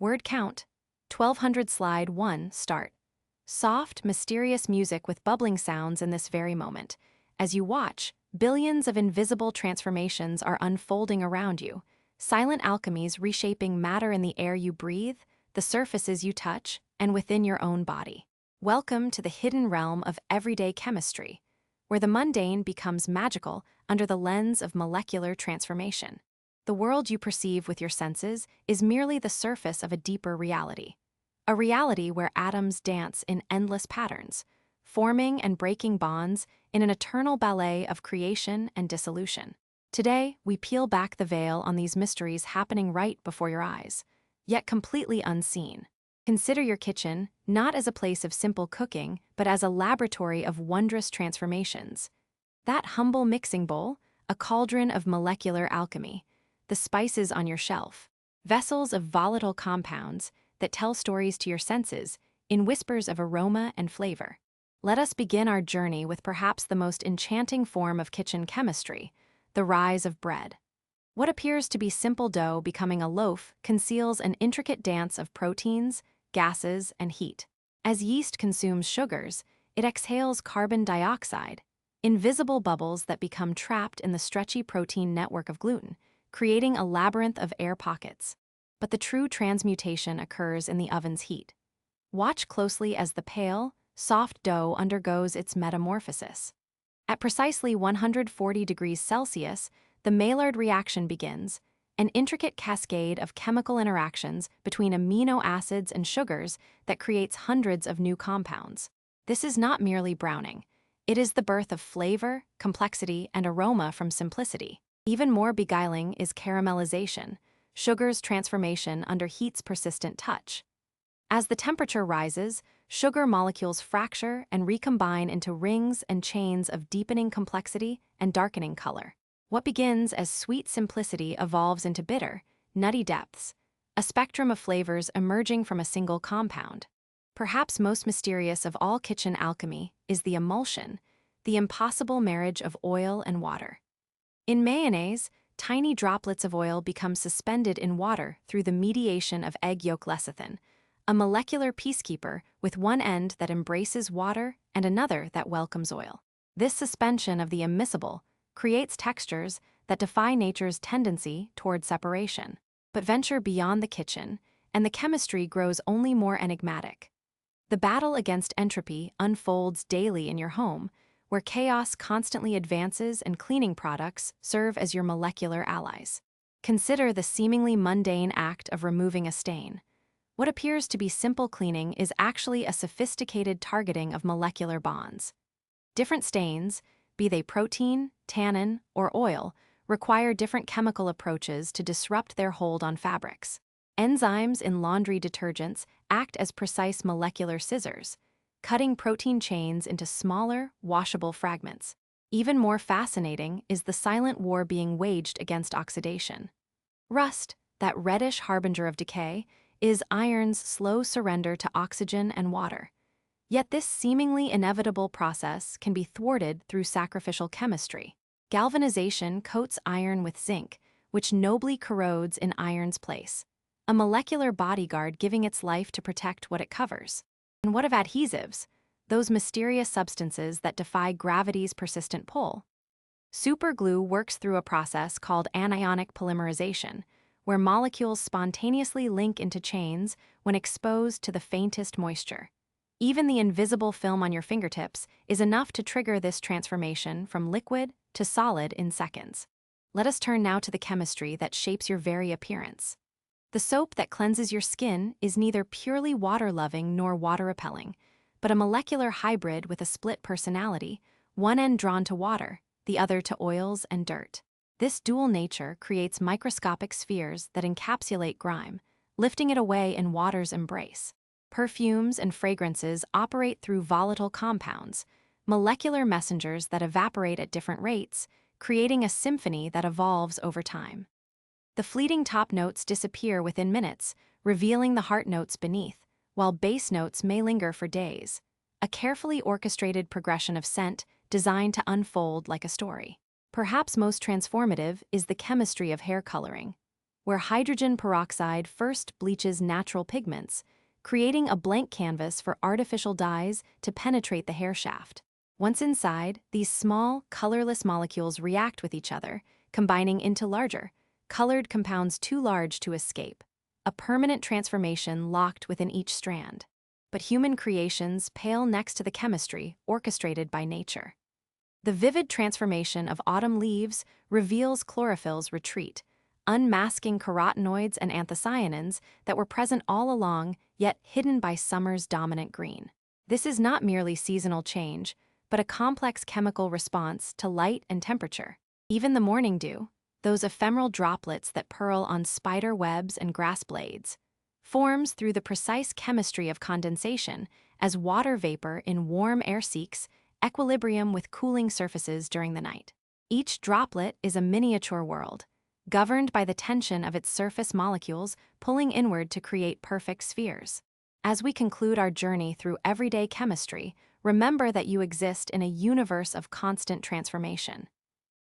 Word count 1200 slide 1 start. Soft, mysterious music with bubbling sounds in this very moment. As you watch, billions of invisible transformations are unfolding around you. Silent alchemies reshaping matter in the air you breathe, the surfaces you touch, and within your own body. Welcome to the hidden realm of everyday chemistry, where the mundane becomes magical under the lens of molecular transformation. The world you perceive with your senses is merely the surface of a deeper reality. A reality where atoms dance in endless patterns, forming and breaking bonds in an eternal ballet of creation and dissolution. Today, we peel back the veil on these mysteries happening right before your eyes, yet completely unseen. Consider your kitchen not as a place of simple cooking, but as a laboratory of wondrous transformations. That humble mixing bowl, a cauldron of molecular alchemy. The spices on your shelf, vessels of volatile compounds that tell stories to your senses in whispers of aroma and flavor. Let us begin our journey with perhaps the most enchanting form of kitchen chemistry, the rise of bread. What appears to be simple dough becoming a loaf conceals an intricate dance of proteins, gases, and heat. As yeast consumes sugars, it exhales carbon dioxide, invisible bubbles that become trapped in the stretchy protein network of gluten, creating a labyrinth of air pockets. But the true transmutation occurs in the oven's heat. Watch closely as the pale, soft dough undergoes its metamorphosis. At precisely 140 degrees Celsius, the Maillard reaction begins, an intricate cascade of chemical interactions between amino acids and sugars that creates hundreds of new compounds. This is not merely browning. It is the birth of flavor, complexity, and aroma from simplicity. Even more beguiling is caramelization, sugar's transformation under heat's persistent touch. As the temperature rises, sugar molecules fracture and recombine into rings and chains of deepening complexity and darkening color. What begins as sweet simplicity evolves into bitter, nutty depths, a spectrum of flavors emerging from a single compound. Perhaps most mysterious of all kitchen alchemy is the emulsion, the impossible marriage of oil and water. In mayonnaise, tiny droplets of oil become suspended in water through the mediation of egg yolk lecithin, a molecular peacekeeper with one end that embraces water and another that welcomes oil. This suspension of the immiscible creates textures that defy nature's tendency toward separation. But venture beyond the kitchen, and the chemistry grows only more enigmatic. The battle against entropy unfolds daily in your home, where chaos constantly advances and cleaning products serve as your molecular allies. Consider the seemingly mundane act of removing a stain. What appears to be simple cleaning is actually a sophisticated targeting of molecular bonds. Different stains, be they protein, tannin, or oil, require different chemical approaches to disrupt their hold on fabrics. Enzymes in laundry detergents act as precise molecular scissors, cutting protein chains into smaller, washable fragments. Even more fascinating is the silent war being waged against oxidation. Rust, that reddish harbinger of decay, is iron's slow surrender to oxygen and water. Yet this seemingly inevitable process can be thwarted through sacrificial chemistry. Galvanization coats iron with zinc, which nobly corrodes in iron's place, a molecular bodyguard giving its life to protect what it covers. And what of adhesives, those mysterious substances that defy gravity's persistent pull? Superglue works through a process called anionic polymerization, where molecules spontaneously link into chains when exposed to the faintest moisture. Even the invisible film on your fingertips is enough to trigger this transformation from liquid to solid in seconds. Let us turn now to the chemistry that shapes your very appearance. The soap that cleanses your skin is neither purely water-loving nor water-repelling, but a molecular hybrid with a split personality, one end drawn to water, the other to oils and dirt. This dual nature creates microscopic spheres that encapsulate grime, lifting it away in water's embrace. Perfumes and fragrances operate through volatile compounds, molecular messengers that evaporate at different rates, creating a symphony that evolves over time. The fleeting top notes disappear within minutes, revealing the heart notes beneath, while base notes may linger for days, a carefully orchestrated progression of scent designed to unfold like a story. Perhaps most transformative is the chemistry of hair coloring. where hydrogen peroxide first bleaches natural pigments, creating a blank canvas for artificial dyes to penetrate the hair shaft. Once inside, these small, colorless molecules react with each other, combining into larger, colored compounds too large to escape, a permanent transformation locked within each strand. But human creations pale next to the chemistry orchestrated by nature. The vivid transformation of autumn leaves reveals chlorophyll's retreat, unmasking carotenoids and anthocyanins that were present all along, yet hidden by summer's dominant green. This is not merely seasonal change, but a complex chemical response to light and temperature. Even the morning dew, those ephemeral droplets that pearl on spider webs and grass blades, forms through the precise chemistry of condensation as water vapor in warm air seeks equilibrium with cooling surfaces during the night. Each droplet is a miniature world, governed by the tension of its surface molecules pulling inward to create perfect spheres. As we conclude our journey through everyday chemistry, remember that you exist in a universe of constant transformation.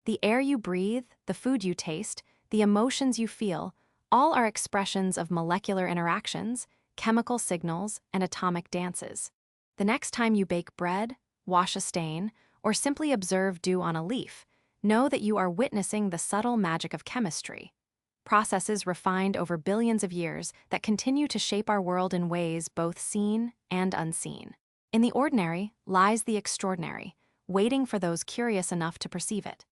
The air you breathe, the food you taste, the emotions you feel, all are expressions of molecular interactions, chemical signals, and atomic dances. The next time you bake bread, wash a stain, or simply observe dew on a leaf, know that you are witnessing the subtle magic of chemistry. Processes refined over billions of years that continue to shape our world in ways both seen and unseen. In the ordinary lies the extraordinary, waiting for those curious enough to perceive it.